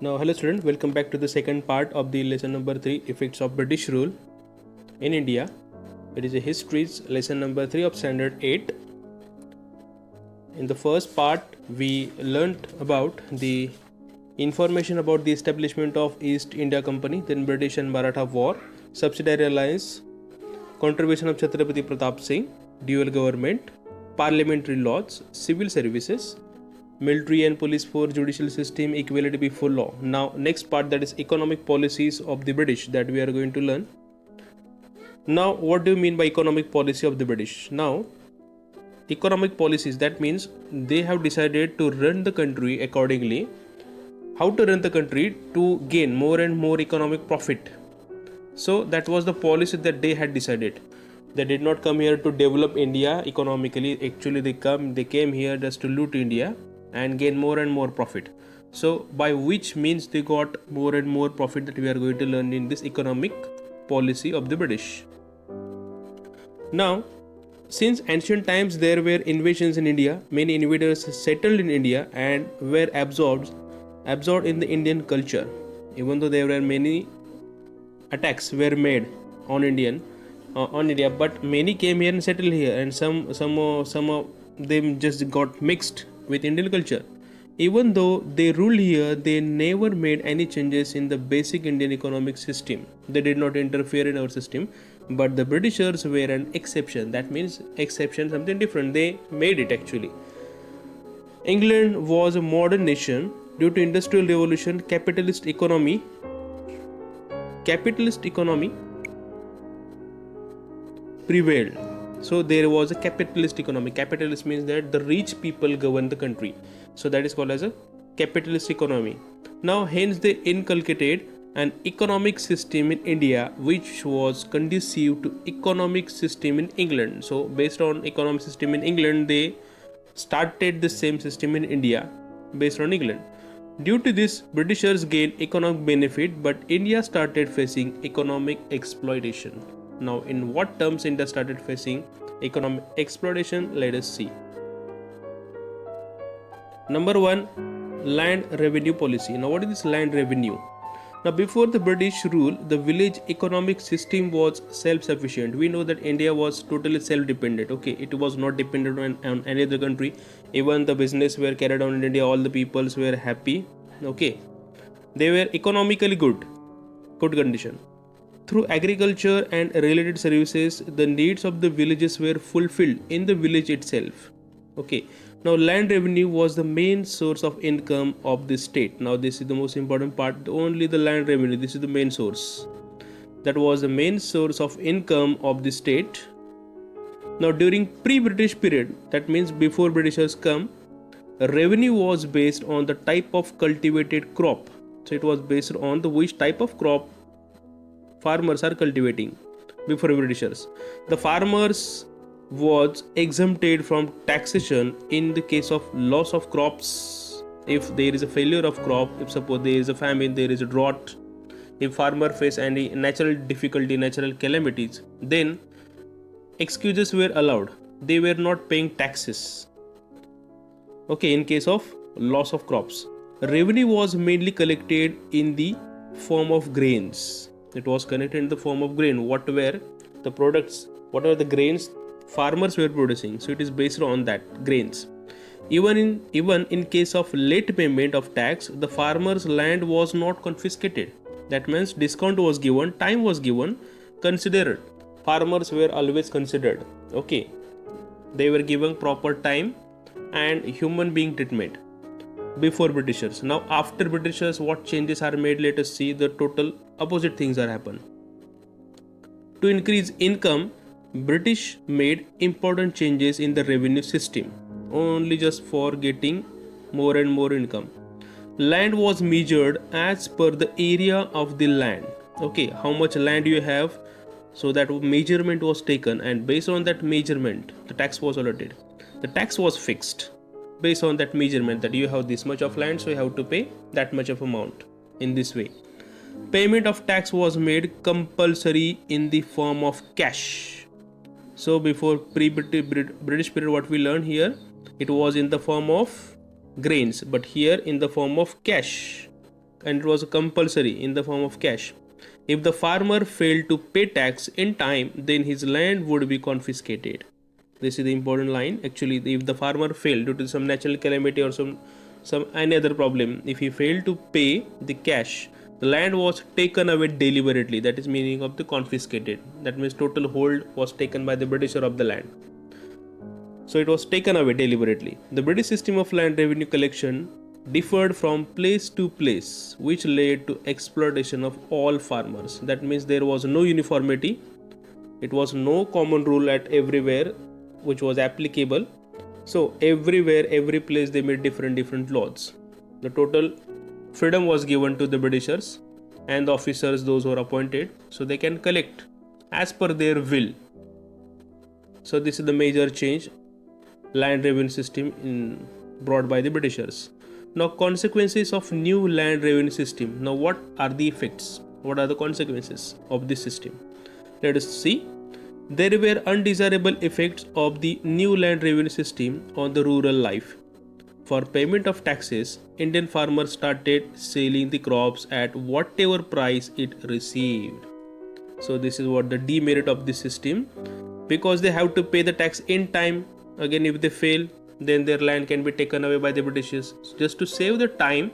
Now, hello student, welcome back to the second part of the lesson number 3, Effects of British Rule in India. It is a history's lesson number 3 of standard 8. In the first part, we learnt about the information about the establishment of East India Company, then British and Maratha War, subsidiary alliance, contribution of Chhatrapati Pratap Singh, dual government, parliamentary laws, civil services, military and police force, judicial system, equality before law. Now, next part, that is economic policies of the British, that we are going to learn. Now, what do you mean by economic policy of the British? Now, economic policies, that means they have decided to run the country accordingly. How to run the country to gain more and more economic profit. So that was the policy that they had decided. They did not come here to develop India economically. Actually, they came here just to loot India and gain more and more profit. So by which means they got more and more profit, that we are going to learn in this economic policy of the British. Now, since ancient times there were invasions in India, many invaders settled in India and were absorbed in the Indian culture. Even though there were many attacks were made on India, but many came here and settled here, and some of them just got mixed with Indian culture. Even though they ruled here, they never made any changes in the basic Indian economic system. They did not interfere in our system, but the Britishers were an exception. That means exception, something different. They made it actually. England was a modern nation due to industrial revolution, capitalist economy prevailed. So there was a capitalist economy. Capitalist means that the rich people govern the country. So that is called as a capitalist economy. Now hence they inculcated an economic system in India which was conducive to economic system in England. So based on economic system in England, they started the same system in India based on England. Due to this, Britishers gained economic benefit, but India started facing economic exploitation. Now, in what terms India started facing economic exploitation? Let us see. Number 1, land revenue policy. Now, what is this land revenue? Now, before the British rule, the village economic system was self-sufficient. We know that India was totally self-dependent. Okay, it was not dependent on any other country. Even the business were carried on in India, all the peoples were happy. Okay, they were economically good condition. Through agriculture and related services, the needs of the villages were fulfilled in the village itself. Okay, now land revenue was the main source of income of the state. Now this is the most important part. Only the land revenue, this is the main source. That was the main source of income of the state. Now during pre-British period, that means before Britishers come, revenue was based on the type of cultivated crop. So it was based on the which type of crop farmers are cultivating before Britishers. The farmers was exempted from taxation in the case of loss of crops. If there is a failure of crop, if suppose there is a famine, there is a drought, if farmer face any natural difficulty, natural calamities, then excuses were allowed. They were not paying taxes. Okay, in case of loss of crops. Revenue was mainly collected in the form of grains. It was collected in the form of grain. What were the products, what are the grains farmers were producing? So it is based on that grains. Even in case of late payment of tax, the farmer's land was not confiscated. That means discount was given, time was given, considered. Farmers were always considered. Okay, they were given proper time and human being treatment before Britishers. Now after Britishers, what changes are made? Let us see. The total opposite things are happen. To increase income, British made important changes in the revenue system, only just for getting more and more income. Land was measured as per the area of the land. Okay, how much land you have, so that measurement was taken, and based on that measurement, the tax was allotted. The tax was fixed based on that measurement, that you have this much of land, so you have to pay that much of amount in this way. Payment of tax was made compulsory in the form of cash. So before pre-British period, what we learned here, it was in the form of grains, but here in the form of cash. and it was compulsory in the form of cash. If the farmer failed to pay tax in time, then his land would be confiscated. This is the important line. Actually, if the farmer failed due to some natural calamity or some any other problem, if he failed to pay the cash, the land was taken away deliberately. That is meaning of the confiscated. That means total hold was taken by the Britisher of the land. So it was taken away deliberately. The British system of land revenue collection differed from place to place, which led to exploitation of all farmers. That means there was no uniformity. It was no common rule at everywhere which was applicable. So everywhere, every place they made different laws. The total freedom was given to the Britishers and the officers, those who are appointed, so they can collect as per their will. So this is the major change, land revenue system brought by the Britishers. Now, consequences of new land revenue system. Now, what are the effects? What are the consequences of this system? Let us see. There were undesirable effects of the new land revenue system on the rural life. For payment of taxes, Indian farmers started selling the crops at whatever price it received. So this is what the demerit of this system, because they have to pay the tax in time. Again, if they fail, then their land can be taken away by the Britishers. Just to save the time,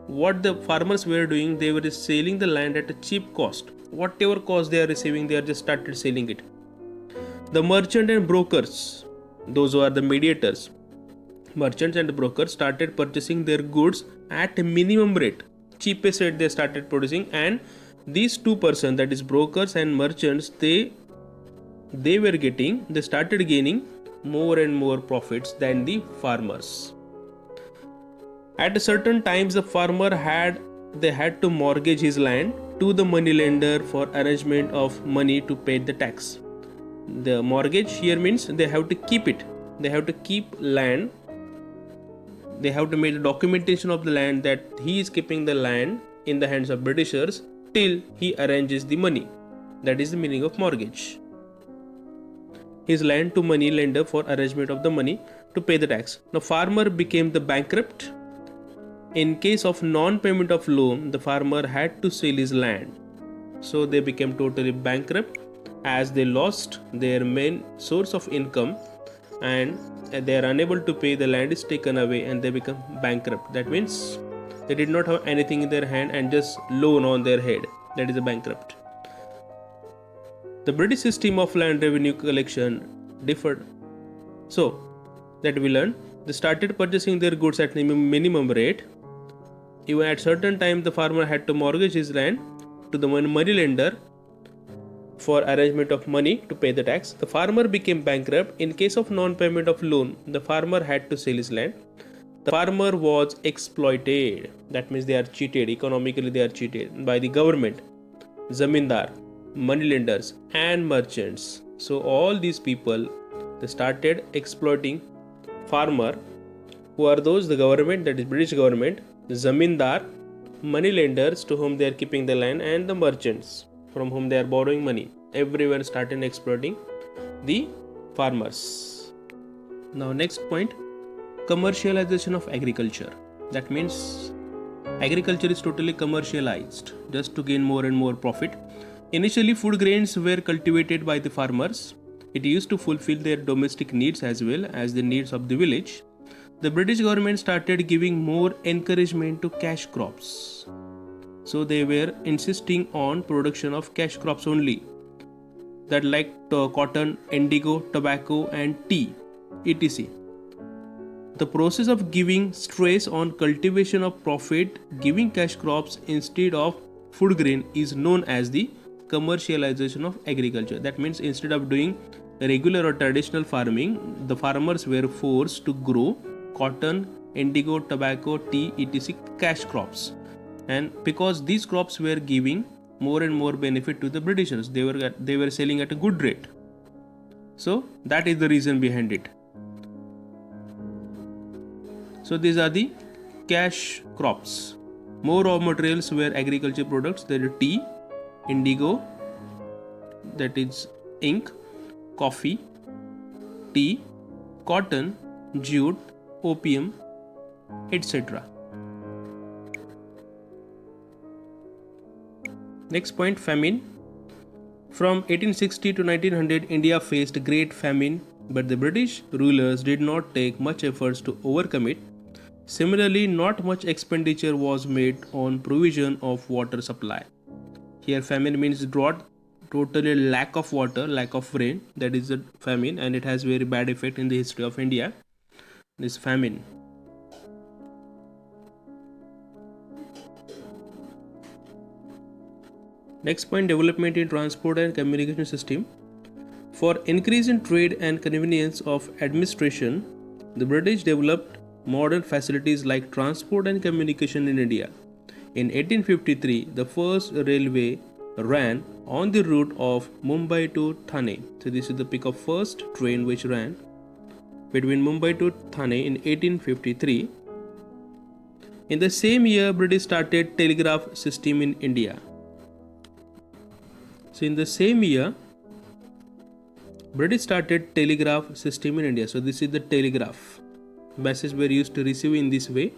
what the farmers were doing, they were selling the land at a cheap cost. Whatever cost they are receiving, they are just started selling it. The merchant and brokers, those who are the mediators, merchants and brokers started purchasing their goods at a minimum rate, cheapest rate they started producing, and these two persons, that is brokers and merchants, they started gaining more and more profits than the farmers. At certain times, the farmer had to mortgage his land to the moneylender for arrangement of money to pay the tax. The mortgage here means they have to keep it. They have to keep land. They have to make the documentation of the land that he is keeping the land in the hands of Britishers till he arranges the money. That is the meaning of mortgage. His land to money lender for arrangement of the money to pay the tax. Now, farmer became the bankrupt. In case of non-payment of loan, the farmer had to sell his land. So they became totally bankrupt as they lost their main source of income and they are unable to pay. The land is taken away and they become bankrupt. That means they did not have anything in their hand and just loan on their head. That is a bankrupt. The British system of land revenue collection differed. So that we learned, they started purchasing their goods at minimum rate. Even at certain time, the farmer had to mortgage his land to the money lender for arrangement of money to pay the tax. The farmer became bankrupt. In case of non-payment of loan, the farmer had to sell his land. The farmer was exploited. That means they are cheated. Economically, they are cheated by the government, zamindar, moneylenders, and merchants. So all these people, they started exploiting farmer, who are those? The government, that is British government, the zamindar, moneylenders to whom they are keeping the land, and the merchants from whom they are borrowing money. Everyone started exploiting the farmers. Now next point, commercialization of agriculture. That means agriculture is totally commercialized just to gain more and more profit. Initially, food grains were cultivated by the farmers. It used to fulfill their domestic needs as well as the needs of the village. The British government started giving more encouragement to cash crops. So they were insisting on production of cash crops only, that like cotton, indigo, tobacco and tea, etc. The process of giving stress on cultivation of profit giving cash crops instead of food grain is known as the commercialization of agriculture. That means instead of doing regular or traditional farming, the farmers were forced to grow cotton, indigo, tobacco, tea, etc. cash crops. And because these crops were giving more and more benefit to the Britishers, they were selling at a good rate. So that is the reason behind it. So these are the cash crops. More raw materials were agriculture products. There is tea, indigo, that is ink, coffee, tea, cotton, jute, opium, etc. Next point, famine. From 1860 to 1900, India faced great famine, but the British rulers did not take much efforts to overcome it. Similarly, not much expenditure was made on provision of water supply. Here, famine means drought, totally lack of water, lack of rain. That is the famine, and it has very bad effect in the history of India. This famine. Next point, development in transport and communication system. For increase in trade and convenience of administration, the British developed modern facilities like transport and communication in India. In 1853, the first railway ran on the route of Mumbai to Thane. So this is the pick of first train which ran between Mumbai to Thane in 1853. In the same year, British started telegraph system in India. So in the same year, British started telegraph system in India. So this is the telegraph. Messages were used to receive in this way.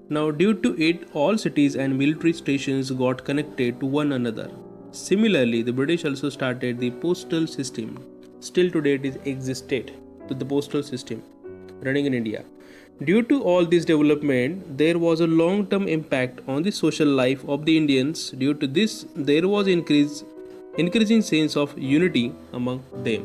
Now due to it, all cities and military stations got connected to one another. Similarly, the British also started the postal system. Still today it is existed to the postal system running in India. Due to all this development, there was a long-term impact on the social life of the Indians. Due to this, there was increasing sense of unity among them.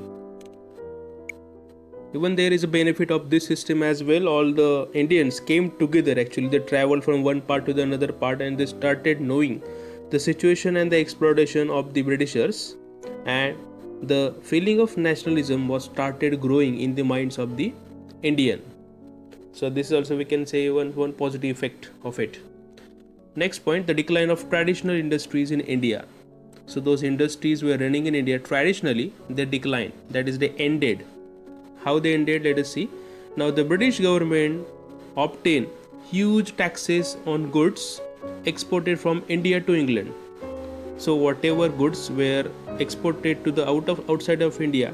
Even there is a benefit of this system as well. All the Indians came together. Actually, they traveled from one part to the another part, and they started knowing the situation and the exploitation of the Britishers, and the feeling of nationalism was started growing in the minds of the Indian. So this is also, we can say, one positive effect of it. Next point, the decline of traditional industries in India. So those industries were running in India traditionally, they declined. That is, they ended. How they ended, let us see. Now the British government obtained huge taxes on goods exported from India to England. So whatever goods were exported to the outside of India,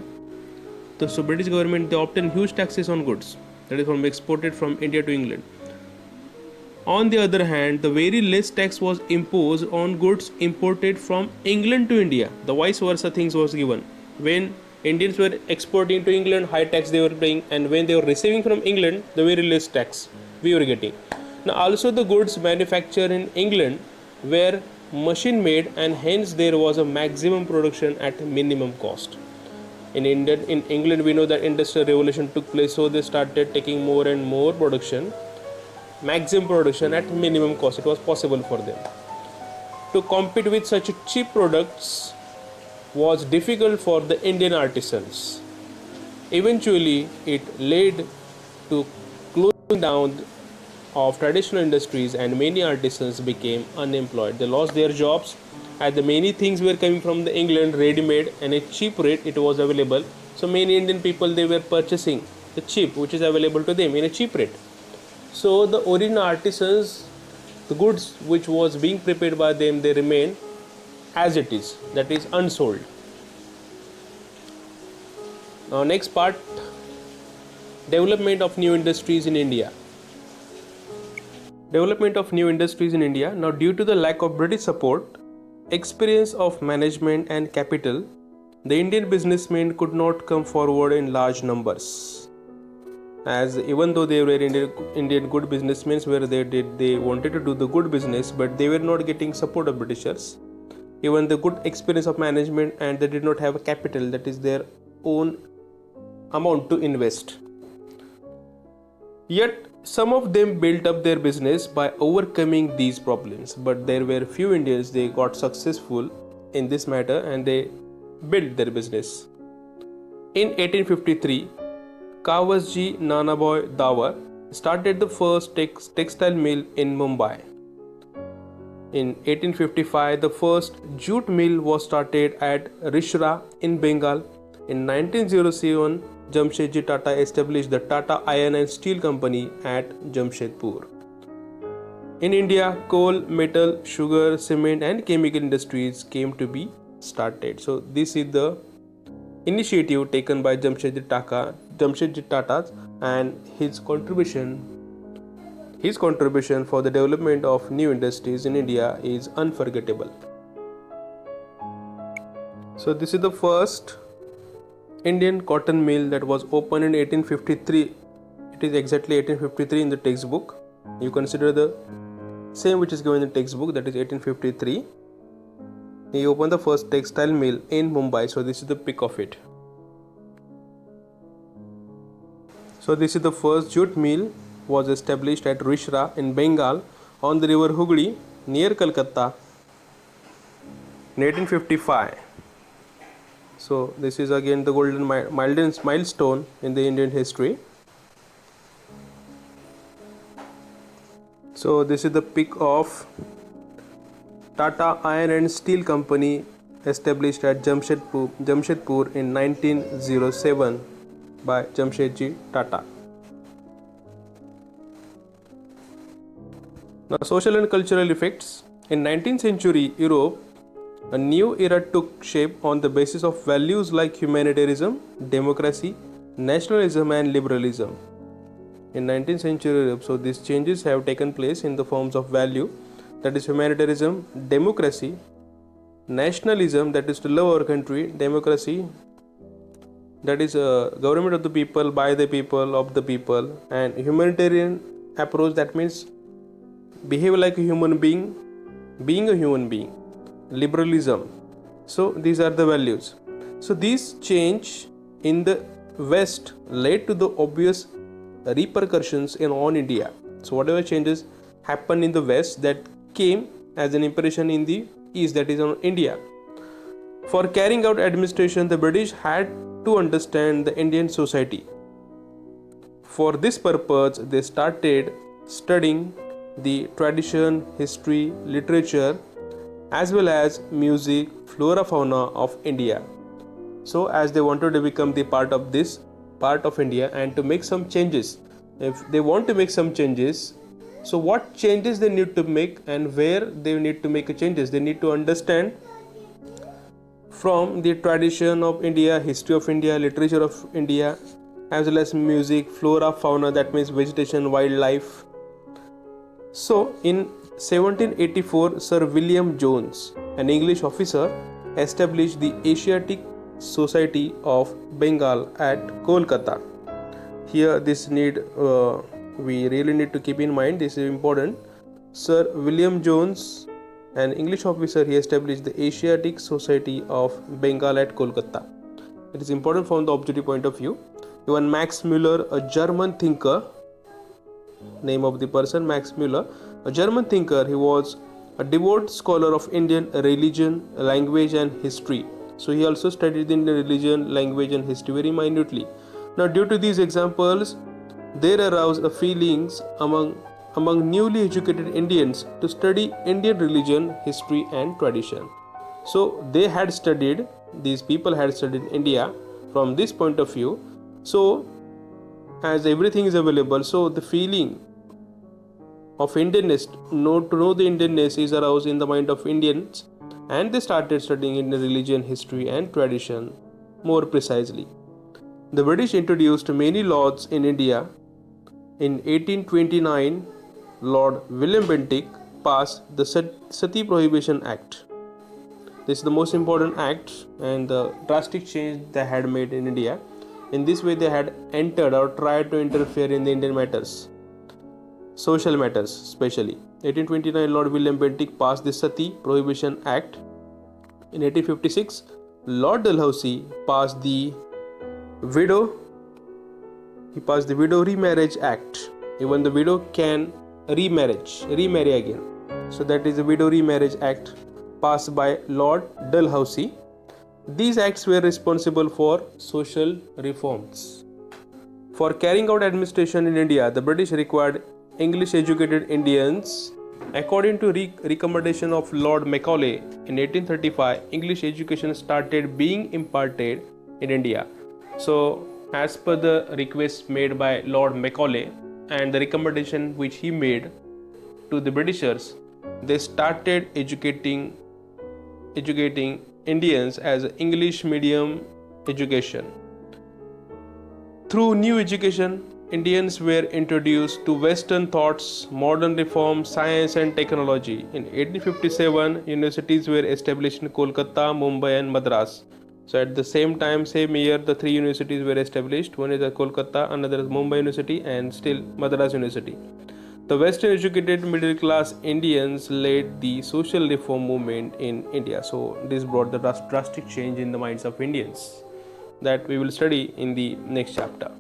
so British government, they obtained huge taxes on goods that is exported from India to England. On the other hand, the very less tax was imposed on goods imported from England to India. The vice versa things was given. When Indians were exporting to England, high tax they were paying, and when they were receiving from England, the very less tax we were getting. Now also the goods manufactured in England were machine made, and hence there was a maximum production at minimum cost. In England, we know that industrial revolution took place, so they started taking more and more production, maximum production at minimum cost. It was possible for them to compete with such cheap products. Was difficult for the Indian artisans. Eventually, it led to closing down of traditional industries, and many artisans became unemployed. They lost their jobs, as the many things were coming from the England ready-made, and a cheap rate it was available. So many Indian people, they were purchasing the cheap, which is available to them in a cheap rate. So the original artisans, the goods which was being prepared by them, they remain as it is, that is unsold. Now next part, development of new industries in India. Development of new industries in India. Now due to the lack of British support, experience of management and capital, the Indian businessmen could not come forward in large numbers. As even though they were Indian good businessmen, where they wanted to do the good business, but they were not getting support of Britishers. Even the good experience of management, and they did not have a capital, that is their own amount to invest. Yet some of them built up their business by overcoming these problems, but there were few Indians, they got successful in this matter and they built their business. In 1853, Kawasji Nanaboy Dawar started the first textile mill in Mumbai. In 1855, the first Jute Meal was started at Rishra in Bengal. In 1907, Jamshedji Tata established the Tata Iron and Steel Company at Jamshedpur. In India, coal, metal, sugar, cement and chemical industries came to be started. So this is the initiative taken by Jamshedji Tata, and his contribution for the development of new industries in India is unforgettable. So this is the first Indian cotton mill that was opened in 1853. It is exactly 1853 in the textbook. You consider the same which is given in the textbook, that is 1853. He opened the first textile mill in Mumbai. So this is the pic of it. So this is the first jute mill was established at Rishra in Bengal on the river Hooghly near Calcutta in 1855. So this is again the golden milestone in the Indian history. So this is the pic of Tata Iron and Steel Company established at Jamshedpur in 1907 by Jamshedji Tata. Now, social and cultural effects. In 19th century Europe, a new era took shape on the basis of values like humanitarianism, democracy, nationalism and liberalism. In 19th century Europe, so these changes have taken place in the forms of value, that is humanitarianism, democracy, nationalism, that is to love our country, democracy, that is government of the people, by the people, of the people, and humanitarian approach, that means behave like a human being, being a human being, liberalism. So these are the values. So these change in the West led to the obvious repercussions on India. So whatever changes happened in the West, that came as an impression in the East, that is on India. For carrying out administration, the British had to understand the Indian society. For this purpose, they started studying the tradition, history, literature, as well as music, flora, fauna of India. So as they wanted to become the part of this part of India and to make some changes, if they want to make some changes, so what changes they need to make and where they need to make changes, they need to understand from the tradition of India, history of India, literature of India, as well as music, flora, fauna, that means vegetation, wildlife. So in 1784, Sir William Jones, an English officer, established the Asiatic Society of Bengal at Kolkata. Here this we really need to keep in mind, this is important. Sir William Jones, an English officer, he established the Asiatic Society of Bengal at Kolkata. It is important from the objective point of view. Even Max Müller, a German thinker, name of the person Max Müller, a German thinker, he was a devout scholar of Indian religion, language and history. So he also studied Indian religion, language and history very minutely. Now due to these examples, there arose feelings among newly educated Indians to study Indian religion, history and tradition. So they had studied, these people had studied India from this point of view. So as everything is available, so the feeling of Indianness, to know the Indianness is aroused in the mind of Indians, and they started studying Indian religion, history and tradition more precisely. The British introduced many laws in India. In 1829, Lord William Bentinck passed the Sati Prohibition Act. This is the most important act and the drastic change they had made in India. In this way, they had entered or tried to interfere in the Indian matters, social matters especially. 1829, Lord William Bentinck passed the Sati Prohibition Act. In 1856, Lord Dalhousie passed the Widow Remarriage Act. Even the widow can remarry again. So that is the Widow Remarriage Act passed by Lord Dalhousie. These acts were responsible for social reforms. For carrying out administration in India, the British required English educated Indians. According to recommendation of Lord Macaulay in 1835, English education started being imparted in India. So as per the request made by Lord Macaulay and the recommendation which he made to the Britishers, they started educating Indians as English medium education. Through new education Indians were introduced to Western thoughts, modern reform, science, and technology. In 1857, universities were established in Kolkata, Mumbai, and Madras. So, at the same time, same year, the three universities were established. One is at Kolkata, another is Mumbai University, and still Madras University. The Western educated middle class Indians led the social reform movement in India. So, this brought the drastic change in the minds of Indians that we will study in the next chapter.